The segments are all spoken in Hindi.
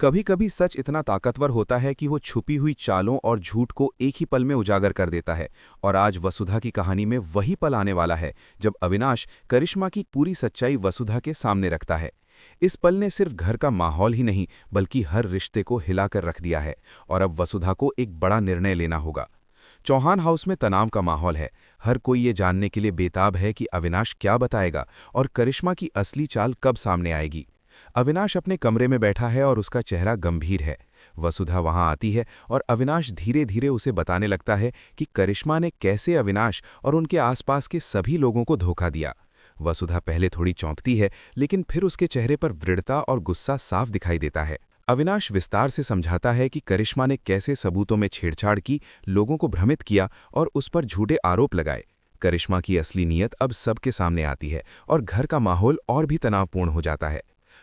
कभी कभी सच इतना ताकतवर होता है कि वो छुपी हुई चालों और झूठ को एक ही पल में उजागर कर देता है। और आज वसुधा की कहानी में वही पल आने वाला है जब अविनाश करिश्मा की पूरी सच्चाई वसुधा के सामने रखता है। इस पल ने सिर्फ घर का माहौल ही नहीं बल्कि हर रिश्ते को हिलाकर रख दिया है। और अब वसुधा को एक बड़ा निर्णय लेना होगा। चौहान हाउस में तनाव का माहौल है। हर कोई ये जानने के लिए बेताब है कि अविनाश क्या बताएगा और करिश्मा की असली चाल कब सामने आएगी। अविनाश अपने कमरे में बैठा है और उसका चेहरा गंभीर है। वसुधा वहां आती है और अविनाश धीरे धीरे उसे बताने लगता है कि करिश्मा ने कैसे अविनाश और उनके आसपास के सभी लोगों को धोखा दिया। वसुधा पहले थोड़ी चौंकती है, लेकिन फिर उसके चेहरे पर दृढ़ता और गुस्सा साफ दिखाई देता है। अविनाश विस्तार से समझाता है कि करिश्मा ने कैसे सबूतों में छेड़छाड़ की, लोगों को भ्रमित किया और उस पर झूठे आरोप लगाए। करिश्मा की असली नीयत अब सबके सामने आती है और घर का माहौल और भी तनावपूर्ण हो जाता है।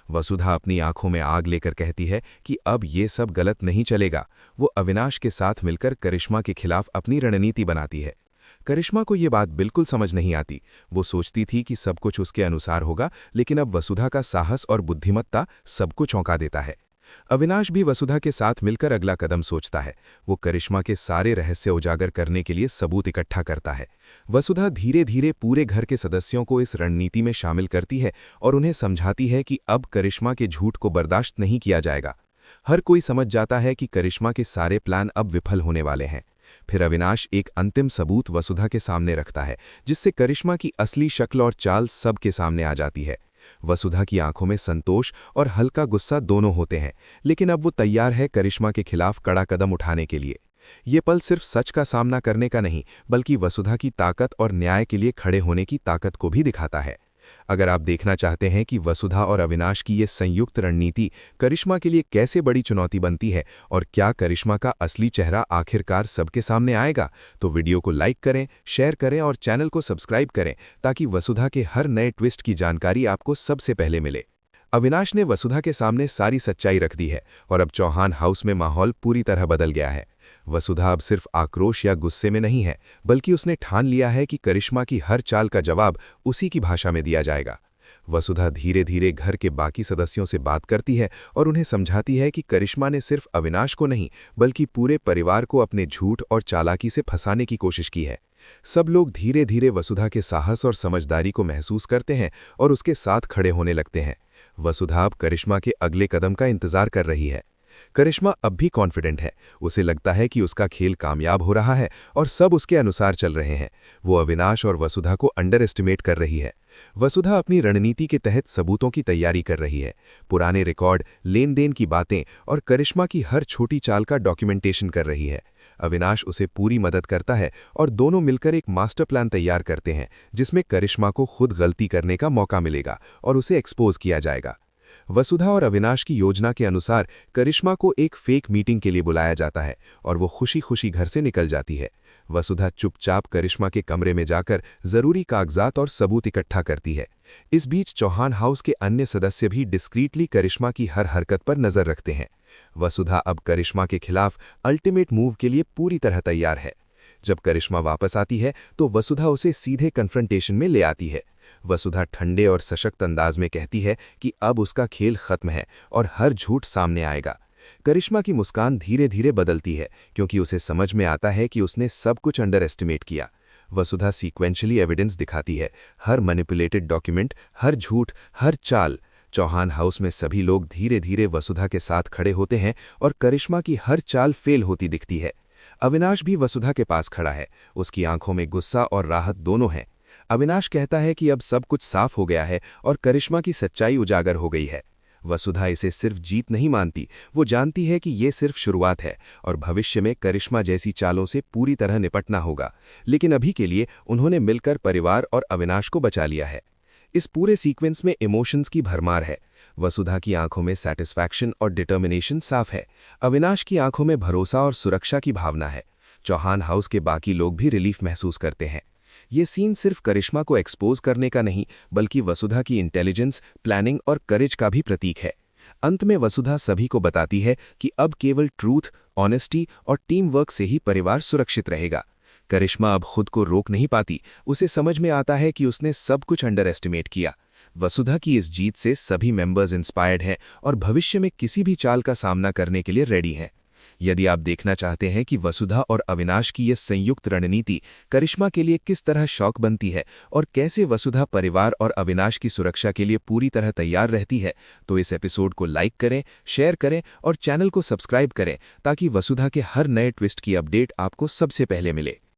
वसुधा अपनी आंखों में आग लेकर कहती है कि अब ये सब गलत नहीं चलेगा। वो अविनाश के साथ मिलकर करिश्मा के खिलाफ अपनी रणनीति बनाती है। करिश्मा को ये बात बिल्कुल समझ नहीं आती। वो सोचती थी कि सब कुछ उसके अनुसार होगा, लेकिन अब वसुधा का साहस और बुद्धिमत्ता सबको चौंका देता है। अविनाश भी वसुधा के साथ मिलकर अगला कदम सोचता है। वो करिश्मा के सारे रहस्य उजागर करने के लिए सबूत इकट्ठा करता है। वसुधा धीरे धीरे पूरे घर के सदस्यों को इस रणनीति में शामिल करती है और उन्हें समझाती है कि अब करिश्मा के झूठ को बर्दाश्त नहीं किया जाएगा। हर कोई समझ जाता है कि करिश्मा के सारे प्लान अब विफल होने वाले हैं। फिर अविनाश एक अंतिम सबूत वसुधा के सामने रखता है, जिससे करिश्मा की असली शक्ल और चाल सबके सामने आ जाती है। वसुधा की आंखों में संतोष और हल्का गुस्सा दोनों होते हैं, लेकिन अब वो तैयार है करिश्मा के खिलाफ कड़ा कदम उठाने के लिए। ये पल सिर्फ सच का सामना करने का नहीं, बल्कि वसुधा की ताकत और न्याय के लिए खड़े होने की ताकत को भी दिखाता है। अगर आप देखना चाहते हैं कि वसुधा और अविनाश की ये संयुक्त रणनीति करिश्मा के लिए कैसे बड़ी चुनौती बनती है और क्या करिश्मा का असली चेहरा आखिरकार सबके सामने आएगा, तो वीडियो को लाइक करें, शेयर करें और चैनल को सब्सक्राइब करें ताकि वसुधा के हर नए ट्विस्ट की जानकारी आपको सबसे पहले मिले। अविनाश ने वसुधा के सामने सारी सच्चाई रख दी है और अब चौहान हाउस में माहौल पूरी तरह बदल गया है। वसुधा अब सिर्फ आक्रोश या गुस्से में नहीं है, बल्कि उसने ठान लिया है कि करिश्मा की हर चाल का जवाब उसी की भाषा में दिया जाएगा। वसुधा धीरे धीरे घर के बाकी सदस्यों से बात करती है और उन्हें समझाती है कि करिश्मा ने सिर्फ अविनाश को नहीं बल्कि पूरे परिवार को अपने झूठ और चालाकी से फंसाने की कोशिश की है। सब लोग धीरे धीरे वसुधा के साहस और समझदारी को महसूस करते हैं और उसके साथ खड़े होने लगते हैं। वसुधा अब करिश्मा के अगले कदम का इंतजार कर रही है। करिश्मा अब भी कॉन्फिडेंट है। उसे लगता है कि उसका खेल कामयाब हो रहा है और सब उसके अनुसार चल रहे हैं। वो अविनाश और वसुधा को अंडर एस्टिमेट कर रही है। वसुधा अपनी रणनीति के तहत सबूतों की तैयारी कर रही है। पुराने रिकॉर्ड, लेन देन की बातें और करिश्मा की हर छोटी चाल का डॉक्यूमेंटेशन कर रही है। अविनाश उसे पूरी मदद करता है और दोनों मिलकर एक मास्टर प्लान तैयार करते हैं, जिसमें करिश्मा को खुद गलती करने का मौका मिलेगा और उसे एक्सपोज किया जाएगा। वसुधा और अविनाश की योजना के अनुसार करिश्मा को एक फेक मीटिंग के लिए बुलाया जाता है और वो खुशी खुशी घर से निकल जाती है। वसुधा चुपचाप करिश्मा के कमरे में जाकर जरूरी कागजात और सबूत इकट्ठा करती है। इस बीच चौहान हाउस के अन्य सदस्य भी डिस्क्रीटली करिश्मा की हर हरकत पर नजर रखते हैं। वसुधा अब करिश्मा के खिलाफ अल्टीमेट मूव के लिए पूरी तरह तैयार है। जब करिश्मा वापस आती है तो वसुधा उसे सीधे कन्फ्रंटेशन में ले आती है। वसुधा ठंडे और सशक्त अंदाज में कहती है कि अब उसका खेल खत्म है और हर झूठ सामने आएगा। करिश्मा की मुस्कान धीरे धीरे बदलती है, क्योंकि उसे समझ में आता है कि उसने सब कुछ अंडर एस्टिमेट किया। वसुधा सीक्वेंशली एविडेंस दिखाती है, हर मैनिपुलेटेड डॉक्यूमेंट, हर झूठ, हर चाल। चौहान हाउस में सभी लोग धीरे धीरे वसुधा के साथ खड़े होते हैं और करिश्मा की हर चाल फेल होती दिखती है। अविनाश भी वसुधा के पास खड़ा है। उसकी आंखों में गुस्सा और राहत दोनों हैं। अविनाश कहता है कि अब सब कुछ साफ हो गया है और करिश्मा की सच्चाई उजागर हो गई है। वसुधा इसे सिर्फ जीत नहीं मानती, वो जानती है कि ये सिर्फ शुरुआत है और भविष्य में करिश्मा जैसी चालों से पूरी तरह निपटना होगा। लेकिन अभी के लिए उन्होंने मिलकर परिवार और अविनाश को बचा लिया है। इस पूरे सीक्वेंस में इमोशंस की भरमार है। वसुधा की आंखों में सैटिस्फैक्शन और डिटर्मिनेशन साफ है। अविनाश की आंखों में भरोसा और सुरक्षा की भावना है। चौहान हाउस के बाकी लोग भी रिलीफ महसूस करते हैं। ये सीन सिर्फ करिश्मा को एक्सपोज करने का नहीं, बल्कि वसुधा की इंटेलिजेंस, प्लानिंग और करेज का भी प्रतीक है। अंत में वसुधा सभी को बताती है कि अब केवल ट्रूथ, ऑनेस्टी और टीम वर्क से ही परिवार सुरक्षित रहेगा। करिश्मा अब खुद को रोक नहीं पाती। उसे समझ में आता है कि उसने सब कुछ अंडर एस्टिमेट किया। वसुधा की इस जीत से सभी मेंबर्स इंस्पायर्ड हैं और भविष्य में किसी भी चाल का सामना करने के लिए रेडी हैं। यदि आप देखना चाहते हैं कि वसुधा और अविनाश की ये संयुक्त रणनीति करिश्मा के लिए किस तरह शौक बनती है और कैसे वसुधा परिवार और अविनाश की सुरक्षा के लिए पूरी तरह तैयार रहती है, तो इस एपिसोड को लाइक करें, शेयर करें और चैनल को सब्सक्राइब करें ताकि वसुधा के हर नए ट्विस्ट की अपडेट आपको सबसे पहले मिले।